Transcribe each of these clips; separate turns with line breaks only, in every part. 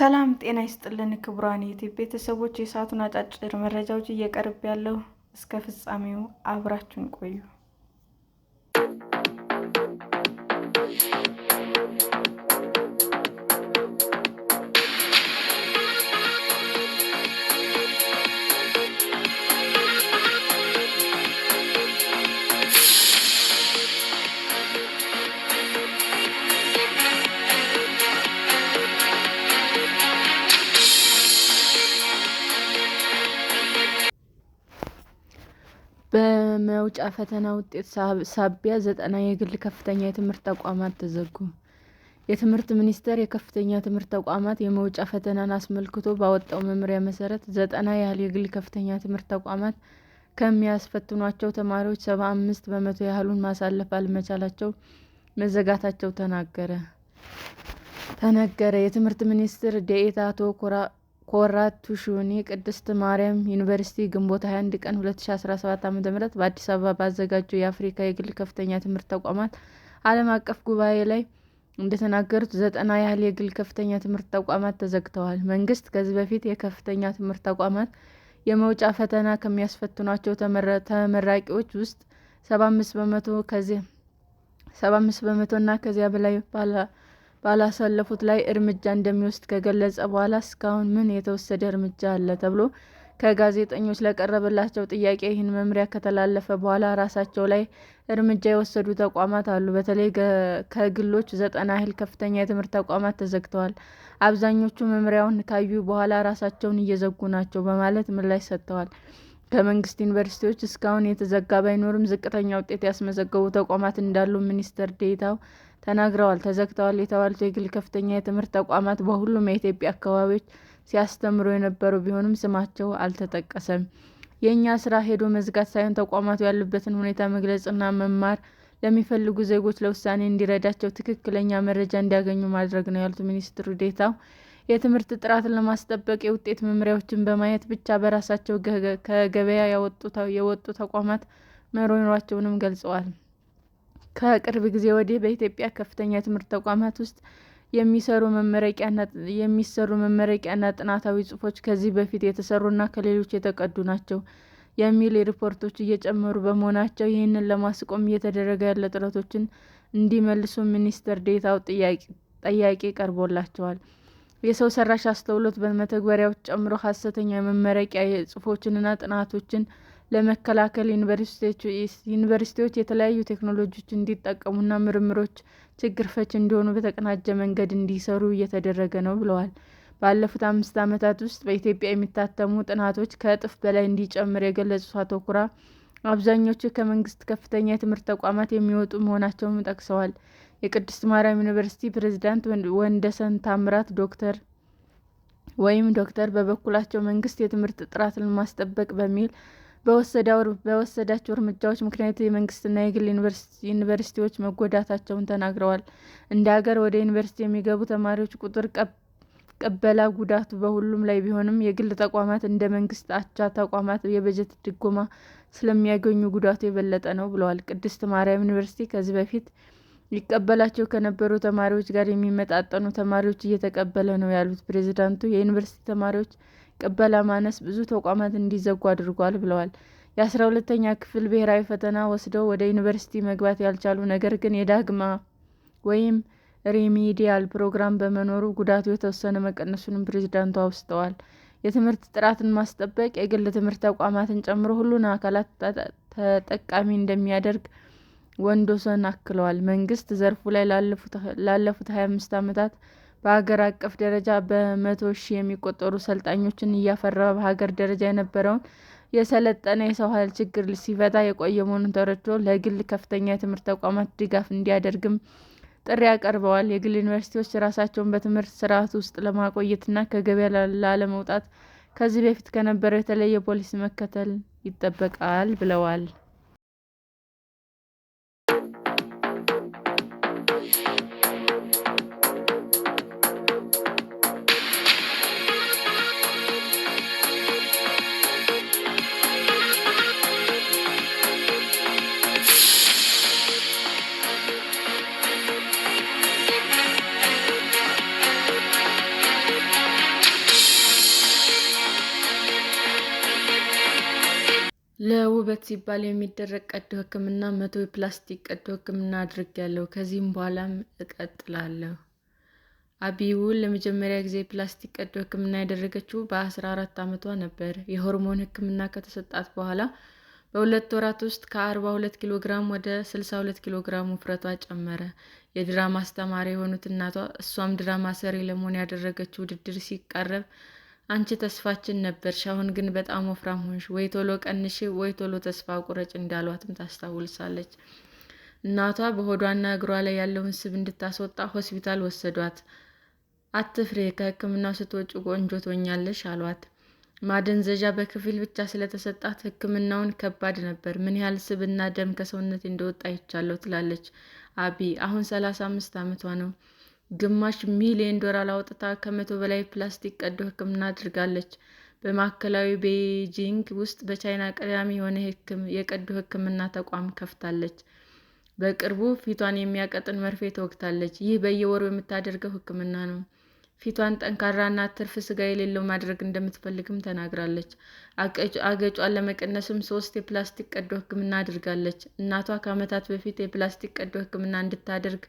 ሰላም ጤና ይስጥልን ክቡራን የዩቲዩብ ቤተሰቦች፣ የሰዓቱን አጫጭር መረጃዎች እየቀርብ ያለው እስከ ፍጻሜው አብራችሁን ቆዩ። በመውጫ ፈተና ውጤት ሳቢያ 90 የግል ከፍተኛ የትምህርት ተቋማት ተዘጉ። የትምህርት ሚኒስቴር የከፍተኛ ትምህርት ተቋማት የመውጫ ፈተናን አስመልክቶ ባወጣው መመሪያ መሰረት 90 ያህል የግል ከፍተኛ ትምህርት ተቋማት ከሚያስፈትኗቸው ተማሪዎች 75 በመቶ ያህሉን ማሳለፍ አለመቻላቸው መዘጋታቸው ተነገረ። የትምህርት ሚኒስትር ዴኤታ አቶ ኮራቱ ሹኒ ቅድስት ማርያም ዩኒቨርሲቲ ግንቦት 21 ቀን 2017 ዓ.ም በአዲስ አበባ ባዘጋጀው የአፍሪካ የግል ከፍተኛ ትምህርት ተቋማት ዓለም አቀፍ ጉባኤ ላይ እንደተናገሩት 90 ያህል የግል ከፍተኛ ትምህርት ተቋማት ተዘግተዋል። መንግስት ከዚህ በፊት የከፍተኛ ትምህርት ተቋማት የመውጫ ፈተና ከሚያስፈትኗቸው ተመራቂዎች ውስጥ 75 በመቶ እና ከዚያ በላይ ባላሳለፉት ላይ እርምጃ እንደሚወስድ ከገለጸ በኋላ እስካሁን ምን የተወሰደ እርምጃ አለ ተብሎ ከጋዜጠኞች ለቀረበላቸው ጥያቄ ይህን መመሪያ ከተላለፈ በኋላ ራሳቸው ላይ እርምጃ የወሰዱ ተቋማት አሉ። በተለይ ከግሎች 90 ያህል ከፍተኛ የትምህርት ተቋማት ተዘግተዋል። አብዛኞቹ መመሪያውን ካዩ በኋላ ራሳቸውን እየዘጉ ናቸው በማለት ምላሽ ሰጥተዋል። ከመንግስት ዩኒቨርሲቲዎች እስካሁን የተዘጋ ባይኖርም ዝቅተኛ ውጤት ያስመዘገቡ ተቋማት እንዳሉ ሚኒስትር ዴኤታው ተናግረዋል። ተዘግተዋል የተባሉት የግል ከፍተኛ የትምህርት ተቋማት በሁሉም የኢትዮጵያ አካባቢዎች ሲያስተምሩ የነበሩ ቢሆንም ስማቸው አልተጠቀሰም። የእኛ ስራ ሄዶ መዝጋት ሳይሆን ተቋማቱ ያሉበትን ሁኔታ መግለጽና መማር ለሚፈልጉ ዜጎች ለውሳኔ እንዲረዳቸው ትክክለኛ መረጃ እንዲያገኙ ማድረግ ነው ያሉት ሚኒስትር ዴኤታው የትምህርት ጥራትን ለማስጠበቅ የውጤት መመሪያዎችን በማየት ብቻ በራሳቸው ከገበያ የወጡ ተቋማት መኖራቸውንም ገልጸዋል። ከቅርብ ጊዜ ወዲህ በኢትዮጵያ ከፍተኛ የትምህርት ተቋማት ውስጥ የሚሰሩ መመረቂያና ጥናታዊ ጽሑፎች ከዚህ በፊት የተሰሩና ከሌሎች የተቀዱ ናቸው የሚል ሪፖርቶች እየጨመሩ በመሆናቸው ይህንን ለማስቆም እየተደረገ ያለ ጥረቶችን እንዲመልሱ ሚኒስትር ዴኤታው ጥያቄ ቀርቦላቸዋል። የሰው ሰራሽ አስተውሎት መተግበሪያዎች ጨምሮ ሐሰተኛ የመመረቂያ ጽሑፎችንና ጥናቶችን ለመከላከል ዩኒቨርሲቲዎች የተለያዩ ቴክኖሎጂዎችን እንዲጠቀሙና ምርምሮች ችግር ፈቺ እንዲሆኑ በተቀናጀ መንገድ እንዲሰሩ እየተደረገ ነው ብለዋል። ባለፉት 5 ዓመታት ውስጥ በኢትዮጵያ የሚታተሙ ጥናቶች ከእጥፍ በላይ እንዲጨምር የገለጹት አቶ ኩራ አብዛኞቹ ከመንግስት ከፍተኛ የትምህርት ተቋማት የሚወጡ መሆናቸውን ጠቅሰዋል። የቅድስት ማርያም ዩኒቨርሲቲ ፕሬዝዳንት ወንደሰን ታምራት ዶክተር በበኩላቸው መንግስት የትምህርት ጥራትን ለማስጠበቅ በሚል በወሰዳቸው እርምጃዎች ምክንያት የመንግስትና የግል ዩኒቨርሲቲዎች መጎዳታቸውን ተናግረዋል። እንደ ሀገር ወደ ዩኒቨርሲቲ የሚገቡ ተማሪዎች ቁጥር ቅበላ ጉዳቱ በሁሉም ላይ ቢሆንም የግል ተቋማት እንደ መንግስት አቻ ተቋማት የበጀት ድጎማ ስለሚያገኙ ጉዳቱ የበለጠ ነው ብለዋል። ቅድስት ማርያም ዩኒቨርሲቲ ከዚህ በፊት ይቀበላቸው ከነበሩ ተማሪዎች ጋር የሚመጣጠኑ ተማሪዎች እየተቀበለ ነው ያሉት ፕሬዝዳንቱ የዩኒቨርሲቲ ተማሪዎች ቅበላ ማነስ ብዙ ተቋማት እንዲዘጉ አድርጓል ብለዋል። የ12ኛ ክፍል ብሔራዊ ፈተና ወስደው ወደ ዩኒቨርሲቲ መግባት ያልቻሉ ነገር ግን የዳግማ ወይም ሪሚዲያል ፕሮግራም በመኖሩ ጉዳቱ የተወሰነ መቀነሱንም ፕሬዝዳንቱ አውስተዋል። የትምህርት ጥራትን ማስጠበቅ የግል ትምህርት ተቋማትን ጨምሮ ሁሉን አካላት ተጠቃሚ እንደሚያደርግ ወንዶሰን አክለዋል። መንግስት ዘርፉ ላይ ላለፉት 25 ዓመታት በሀገር አቀፍ ደረጃ በ100 ሺህ የሚቆጠሩ ሰልጣኞችን እያፈራ በሀገር ደረጃ የነበረውን የሰለጠነ የሰው ኃይል ችግር ሲፈታ የቆየ መሆኑን ተረድቶ ለግል ከፍተኛ የትምህርት ተቋማት ድጋፍ እንዲያደርግም ጥሪ አቅርበዋል። የግል ዩኒቨርሲቲዎች ራሳቸውን በትምህርት ስርዓት ውስጥ ለማቆየትና ከገበያ ላለመውጣት ከዚህ በፊት ከነበረው የተለየ ፖሊሲ መከተል ይጠበቃል ብለዋል። ለውበት ሲባል የሚደረግ ቀዶ ሕክምና 100 የፕላስቲክ ቀዶ ሕክምና አድርጌያለሁ። ከዚህም በኋላም እቀጥላለሁ። አቢ ውል ለመጀመሪያ ጊዜ የፕላስቲክ ቀዶ ሕክምና ያደረገችው በ14 ዓመቷ ነበር። የሆርሞን ሕክምና ከተሰጣት በኋላ በ2 ወራት ውስጥ ከ42 ኪሎ ግራም ወደ 62 ኪሎ ግራም ውፍረቷ ጨመረ። የድራማ አስተማሪ የሆኑት እናቷ እሷም ድራማ ሰሪ ለመሆን ያደረገችው ውድድር ሲቃረብ አንቺ ተስፋችን ነበርሽ፣ አሁን ግን በጣም ወፍራም ሆንሽ፣ ወይ ቶሎ ቀንሽ ወይ ቶሎ ተስፋ ቁረጭ እንዳሏትም ታስታውሳለች። እናቷ በሆዷና እግሯ ላይ ያለውን ስብ እንድታስወጣ ሆስፒታል ወሰዷት። አትፍሬ፣ ከሕክምናው ስትወጪ ቆንጆ ትሆኛለሽ አሏት። ማደንዘዣ በከፊል ብቻ ስለተሰጣት ሕክምናውን ከባድ ነበር። ምን ያህል ስብና ደም ከሰውነቴ እንደወጣ አይቻለሁ ትላለች አቢ። አሁን 35 ዓመቷ ነው። $500,000 አውጥታ ከ100 በላይ ፕላስቲክ ቀዶ ሕክምና አድርጋለች። በማዕከላዊ ቤጂንግ ውስጥ በቻይና ቀዳሚ የሆነ የቀዶ ሕክምና ተቋም ከፍታለች። በቅርቡ ፊቷን የሚያቀጥን መርፌ ተወግታለች። ይህ በየወሩ የምታደርገው ሕክምና ነው። ፊቷን ጠንካራና ትርፍ ስጋ የሌለው ማድረግ እንደምትፈልግም ተናግራለች። አገጯን ለመቀነስም 3 የፕላስቲክ ቀዶ ሕክምና አድርጋለች። እናቷ ከዓመታት በፊት የፕላስቲክ ቀዶ ሕክምና እንድታደርግ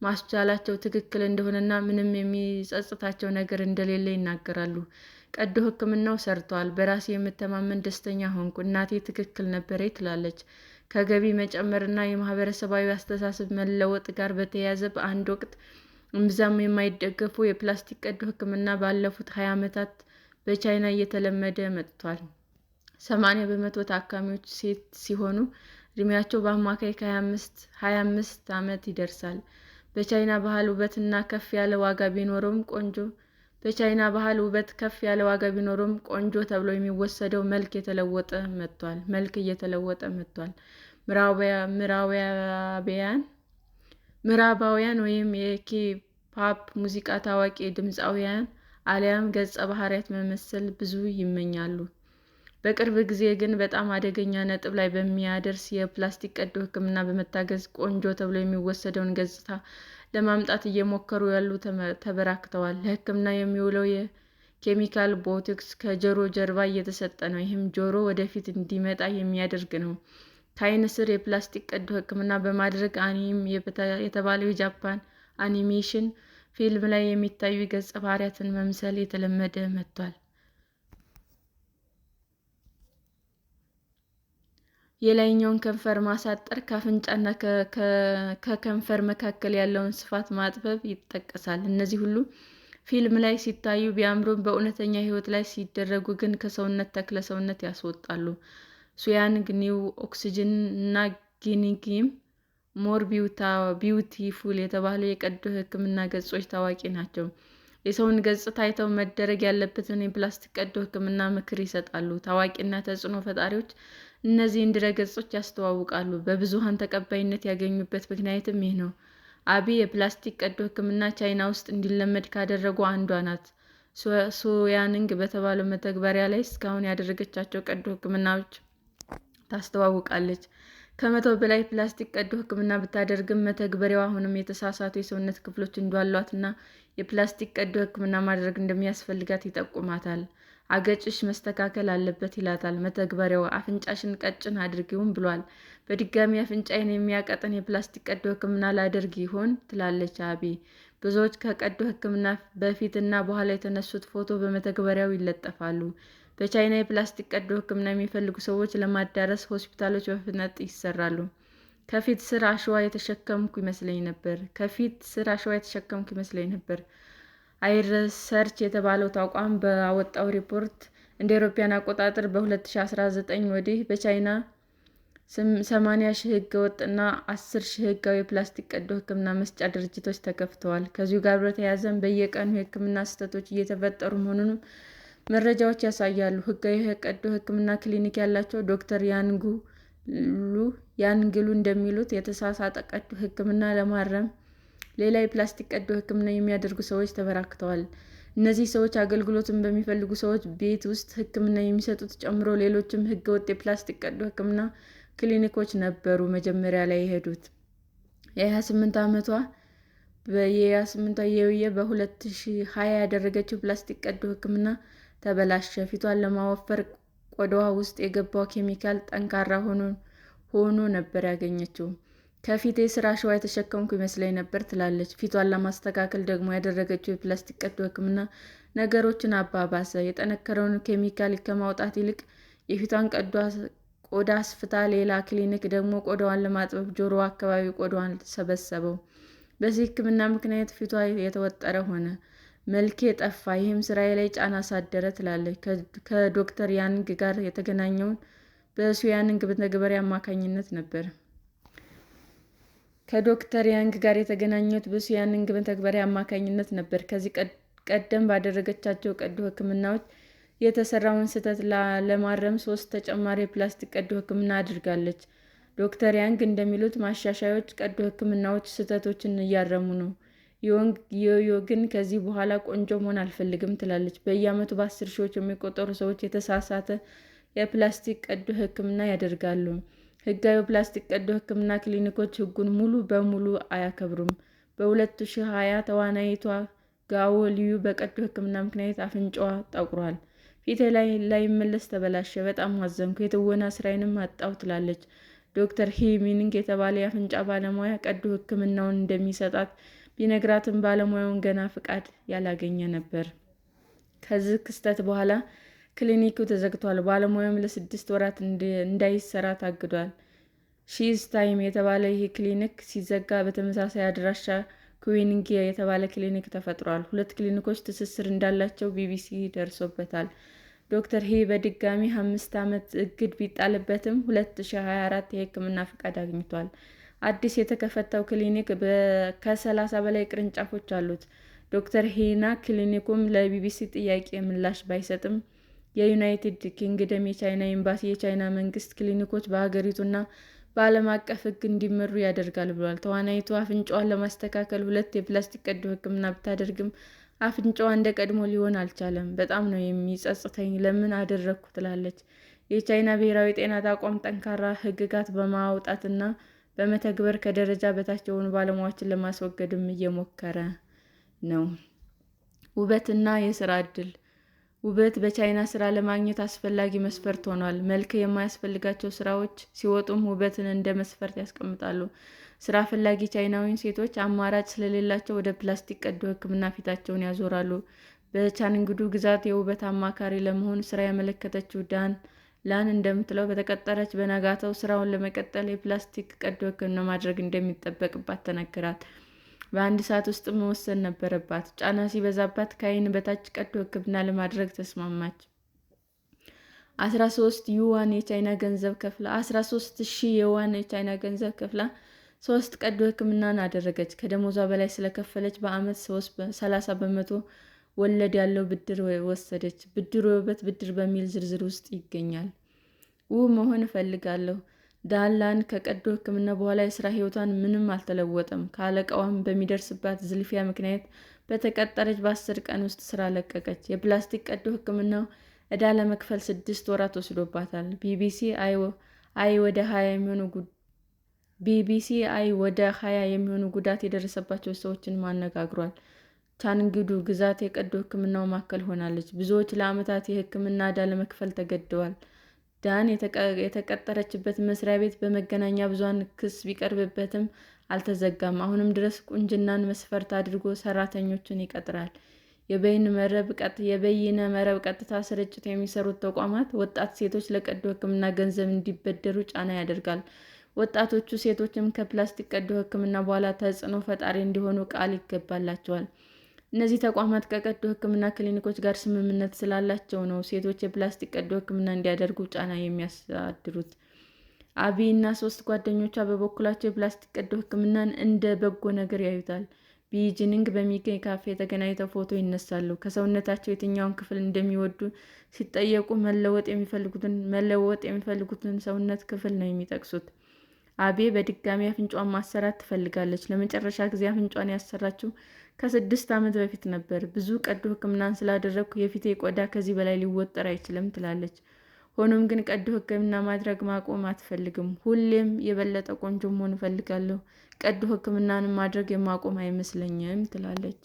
ማስቻላቸው ትክክል እንደሆነና ምንም የሚጸጽታቸው ነገር እንደሌለ ይናገራሉ። ቀዶ ሕክምናው ሰርቷል። በራሴ የምተማመን ደስተኛ ሆንኩ። እናቴ ትክክል ነበረች ትላለች። ከገቢ መጨመርና የማህበረሰባዊ አስተሳሰብ መለወጥ ጋር በተያያዘ በአንድ ወቅት እምብዛም የማይደገፉ የፕላስቲክ ቀዶ ሕክምና ባለፉት 20 ዓመታት በቻይና እየተለመደ መጥቷል። 80% ታካሚዎች ሴት ሲሆኑ እድሜያቸው በአማካይ ከ25 ዓመት ይደርሳል። በቻይና ባህል ውበት ከፍ ያለ ዋጋ ቢኖረውም ቆንጆ ተብሎ የሚወሰደው መልክ እየተለወጠ መጥቷል። ምዕራባውያን ወይም የኬ-ፖፕ ሙዚቃ ታዋቂ ድምፃውያን አሊያም ገጸ ባህሪያት መመሰል ብዙ ይመኛሉ። በቅርብ ጊዜ ግን በጣም አደገኛ ነጥብ ላይ በሚያደርስ የፕላስቲክ ቀዶ ሕክምና በመታገዝ ቆንጆ ተብሎ የሚወሰደውን ገጽታ ለማምጣት እየሞከሩ ያሉ ተበራክተዋል። ለሕክምና የሚውለው የኬሚካል ቦቶክስ ከጆሮ ጀርባ እየተሰጠ ነው። ይህም ጆሮ ወደፊት እንዲመጣ የሚያደርግ ነው። ከዓይን ስር የፕላስቲክ ቀዶ ሕክምና በማድረግ አኒሜ የተባለው የጃፓን አኒሜሽን ፊልም ላይ የሚታዩ ገጸ ባህሪያትን መምሰል የተለመደ መጥቷል። የላይኛውን ከንፈር ማሳጠር፣ ከአፍንጫና ከከንፈር መካከል ያለውን ስፋት ማጥበብ ይጠቀሳል። እነዚህ ሁሉ ፊልም ላይ ሲታዩ ቢያምሩም በእውነተኛ ሕይወት ላይ ሲደረጉ ግን ከሰውነት ተክለ ሰውነት ያስወጣሉ። ሱያንግ፣ ኒው ኦክስጅን እና ጊኒጊም ሞር ቢዩቲፉል የተባሉ የቀዶ ሕክምና ገጾች ታዋቂ ናቸው። የሰውን ገጽታ አይተው መደረግ ያለበትን የፕላስቲክ ቀዶ ሕክምና ምክር ይሰጣሉ። ታዋቂና ተጽዕኖ ፈጣሪዎች እነዚህን ድረ-ገጾች ያስተዋውቃሉ። በብዙኃን ተቀባይነት ያገኙበት ምክንያትም ይህ ነው። አቢ የፕላስቲክ ቀዶ ሕክምና ቻይና ውስጥ እንዲለመድ ካደረጉ አንዷ ናት። ሶያንግ በተባለው መተግበሪያ ላይ እስካሁን ያደረገቻቸው ቀዶ ሕክምናዎች ታስተዋውቃለች። ከ100 በላይ ፕላስቲክ ቀዶ ሕክምና ብታደርግም መተግበሪያው አሁንም የተሳሳቱ የሰውነት ክፍሎች እንዳሏትና የፕላስቲክ ቀዶ ሕክምና ማድረግ እንደሚያስፈልጋት ይጠቁማታል። አገጭሽ መስተካከል አለበት ይላታል መተግበሪያው። አፍንጫሽን ቀጭን አድርጊውም ብሏል። በድጋሚ አፍንጫዬን የሚያቀጥን የፕላስቲክ ቀዶ ሕክምና ላደርግ ይሆን ትላለች አቢ። ብዙዎች ከቀዶ ሕክምና በፊትና በኋላ የተነሱት ፎቶ በመተግበሪያው ይለጠፋሉ። በቻይና የፕላስቲክ ቀዶ ሕክምና የሚፈልጉ ሰዎች ለማዳረስ ሆስፒታሎች በፍጥነት ይሰራሉ። ከፊት ስር አሸዋ የተሸከምኩ ይመስለኝ ነበር። አይሪሰርች የተባለው ተቋም ባወጣው ሪፖርት እንደ አውሮፓውያን አቆጣጠር በ2019 ወዲህ በቻይና 80,000 ህገወጥ እና 10,000 ህጋዊ የፕላስቲክ ቀዶ ሕክምና መስጫ ድርጅቶች ተከፍተዋል። ከዚሁ ጋር በተያያዘም በየቀኑ የሕክምና ስህተቶች እየተፈጠሩ መሆኑንም መረጃዎች ያሳያሉ። ህጋዊ የቀዶ ሕክምና ክሊኒክ ያላቸው ዶክተር ያንግሉ እንደሚሉት የተሳሳተ ቀዶ ሕክምና ለማረም ሌላ የፕላስቲክ ቀዶ ሕክምና የሚያደርጉ ሰዎች ተበራክተዋል። እነዚህ ሰዎች አገልግሎቱን በሚፈልጉ ሰዎች ቤት ውስጥ ሕክምና የሚሰጡት ጨምሮ ሌሎችም ህገወጥ የፕላስቲክ ቀዶ ሕክምና ክሊኒኮች ነበሩ መጀመሪያ ላይ የሄዱት። የ28 ዓመቷ የውዬ በ2020 ያደረገችው ፕላስቲክ ቀዶ ሕክምና ተበላሸ። ፊቷን ለማወፈር ቆዳዋ ውስጥ የገባው ኬሚካል ጠንካራ ሆኖ ነበር ያገኘችው። ከፊቴ ስር አሸዋ የተሸከምኩ ይመስለኝ ነበር ትላለች። ፊቷን ለማስተካከል ደግሞ ያደረገችው የፕላስቲክ ቀዶ ሕክምና ነገሮችን አባባሰ። የጠነከረውን ኬሚካል ከማውጣት ይልቅ የፊቷን ቆዳ አስፍታ፣ ሌላ ክሊኒክ ደግሞ ቆዳዋን ለማጥበብ ጆሮዋ አካባቢ ቆዳዋን ሰበሰበው። በዚህ ሕክምና ምክንያት ፊቷ የተወጠረ ሆነ፣ መልኬ ጠፋ። ይህም ስራዬ ላይ ጫና አሳደረ ትላለች። ከዶክተር ያንግ ጋር የተገናኘውን በሱ ያንግ መተግበሪያ አማካኝነት ነበር። ከዚህ ቀደም ባደረገቻቸው ቀዶ ሕክምናዎች የተሰራውን ስህተት ለማረም 3 ተጨማሪ የፕላስቲክ ቀዶ ሕክምና አድርጋለች። ዶክተር ያንግ እንደሚሉት ማሻሻያዎቹ ቀዶ ሕክምናዎች ስህተቶችን እያረሙ ነው። ዮዮ ግን ከዚህ በኋላ ቆንጆ መሆን አልፈልግም ትላለች። በየዓመቱ በ10 ሺዎች የሚቆጠሩ ሰዎች የተሳሳተ የፕላስቲክ ቀዶ ሕክምና ያደርጋሉ። ህጋዊ ፕላስቲክ ቀዶ ሕክምና ክሊኒኮች ሕጉን ሙሉ በሙሉ አያከብሩም። በ2020 ተዋናይቷ ጋዎ ሊዩ በቀዶ ሕክምና ምክንያት አፍንጫዋ ጠቁሯል። ፊቴ ላይመለስ ተበላሸ፣ በጣም አዘንኩ፣ የትወና ስራዬንም አጣሁ ትላለች። ዶክተር ሂ ሚንግ የተባለ የአፍንጫ ባለሙያ ቀዶ ሕክምናውን እንደሚሰጣት ቢነግራትም ባለሙያውን ገና ፍቃድ ያላገኘ ነበር። ከዚህ ክስተት በኋላ ክሊኒኩ ተዘግቷል። ባለሙያውም ለ6 ወራት እንዳይሰራ ታግዷል። ሺዝ ታይም የተባለ ይህ ክሊኒክ ሲዘጋ በተመሳሳይ አድራሻ ኩዊንግ የተባለ ክሊኒክ ተፈጥሯል። 2 ክሊኒኮች ትስስር እንዳላቸው ቢቢሲ ደርሶበታል። ዶክተር ሂ በድጋሚ 5 ዓመት እግድ ቢጣልበትም 2024 የሕክምና ፈቃድ አግኝቷል። አዲስ የተከፈተው ክሊኒክ ከ30 በላይ ቅርንጫፎች አሉት። ዶክተር ሂና ክሊኒኩም ለቢቢሲ ጥያቄ ምላሽ ባይሰጥም የዩናይትድ ኪንግደም የቻይና ኤምባሲ የቻይና መንግስት ክሊኒኮች በሀገሪቱና በዓለም አቀፍ ሕግ እንዲመሩ ያደርጋል ብሏል። ተዋናይቱ አፍንጫዋን ለማስተካከል 2 የፕላስቲክ ቀዶ ሕክምና ብታደርግም አፍንጫዋ እንደ ቀድሞ ሊሆን አልቻለም። በጣም ነው የሚጸጽተኝ፣ ለምን አደረግኩ ትላለች። የቻይና ብሔራዊ ጤና ተቋም ጠንካራ ሕግጋት በማውጣትና በመተግበር ከደረጃ በታች የሆኑ ባለሙያዎችን ለማስወገድም እየሞከረ ነው። ውበትና የስራ ዕድል ውበት በቻይና ስራ ለማግኘት አስፈላጊ መስፈርት ሆኗል። መልክ የማያስፈልጋቸው ስራዎች ሲወጡም ውበትን እንደ መስፈርት ያስቀምጣሉ። ስራ ፈላጊ ቻይናውያን ሴቶች አማራጭ ስለሌላቸው ወደ ፕላስቲክ ቀዶ ሕክምና ፊታቸውን ያዞራሉ። በቻንግዱ ግዛት የውበት አማካሪ ለመሆን ስራ ያመለከተችው ላን እንደምትለው በተቀጠረች በነጋታው ስራውን ለመቀጠል የፕላስቲክ ቀዶ ሕክምና ማድረግ እንደሚጠበቅባት ተነገራት። በ1 ሰዓት ውስጥ መወሰን ነበረባት። ጫና ሲበዛባት ከዓይን በታች ቀዶ ሕክምና ለማድረግ ተስማማች። 13,000 ዩዋን የቻይና ገንዘብ ከፍላ 3 ቀዶ ሕክምናን አደረገች። ከደሞዟ በላይ ስለከፈለች በዓመት 30 በመቶ ወለድ ያለው ብድር ወሰደች። ብድሩ የውበት ብድር በሚል ዝርዝር ውስጥ ይገኛል። ውብ መሆን እፈልጋለሁ። ላን ከቀዶ ሕክምና በኋላ የስራ ህይወቷን ምንም አልተለወጠም። ከአለቃዋም በሚደርስባት ዝልፊያ ምክንያት በተቀጠረች በ10 ቀን ውስጥ ስራ ለቀቀች። የፕላስቲክ ቀዶ ሕክምናው ዕዳ ለመክፈል 6 ወራት ወስዶባታል። ቢቢሲ ወደ 20 የሚሆኑ ጉዳት የደረሰባቸው ሰዎችን አነጋግሯል። ቻንግዱ ግዛት የቀዶ ሕክምናው ማዕከል ሆናለች። ብዙዎች ለዓመታት የሕክምና ዕዳ ለመክፈል ተገደዋል። ዳን የተቀጠረችበት መስሪያ ቤት በመገናኛ ብዙኃን ክስ ቢቀርብበትም አልተዘጋም። አሁንም ድረስ ቁንጅናን መስፈርት አድርጎ ሰራተኞችን ይቀጥራል። የበይነ መረብ ቀጥታ ስርጭት የሚሰሩት ተቋማት ወጣት ሴቶች ለቀዶ ሕክምና ገንዘብ እንዲበደሩ ጫና ያደርጋል። ወጣቶቹ ሴቶችም ከፕላስቲክ ቀዶ ሕክምና በኋላ ተጽዕኖ ፈጣሪ እንዲሆኑ ቃል ይገባላቸዋል። እነዚህ ተቋማት ከቀዶ ሕክምና ክሊኒኮች ጋር ስምምነት ስላላቸው ነው ሴቶች የፕላስቲክ ቀዶ ሕክምና እንዲያደርጉ ጫና የሚያሳድሩት። አቢ እና 3 ጓደኞቿ በበኩላቸው የፕላስቲክ ቀዶ ሕክምናን እንደ በጎ ነገር ያዩታል። ቢጂንግ በሚገኝ ካፌ ተገናኝተው ፎቶ ይነሳሉ። ከሰውነታቸው የትኛውን ክፍል እንደሚወዱ ሲጠየቁ መለወጥ የሚፈልጉትን ሰውነት ክፍል ነው የሚጠቅሱት። አቤ በድጋሚ አፍንጫዋን ማሰራት ትፈልጋለች። ለመጨረሻ ጊዜ አፍንጫዋን ያሰራችው ከ6 ዓመት በፊት ነበር። ብዙ ቀዶ ሕክምናን ስላደረግኩ የፊቴ ቆዳ ከዚህ በላይ ሊወጠር አይችልም ትላለች። ሆኖም ግን ቀዶ ሕክምና ማድረግ ማቆም አትፈልግም። ሁሌም የበለጠ ቆንጆ መሆን እፈልጋለሁ። ቀዶ ሕክምናን ማድረግ የማቆም አይመስለኝም ትላለች።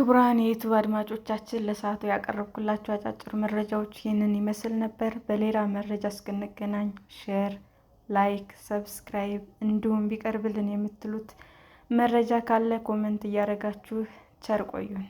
ክቡራን የዩቱብ አድማጮቻችን ለሰዓቱ ያቀረብኩላችሁ አጫጭር መረጃዎች ይህንን ይመስል ነበር። በሌላ መረጃ እስክንገናኝ ሼር፣ ላይክ፣ ሰብስክራይብ እንዲሁም ቢቀርብልን የምትሉት መረጃ ካለ ኮመንት እያደረጋችሁ ቸር ቆዩን።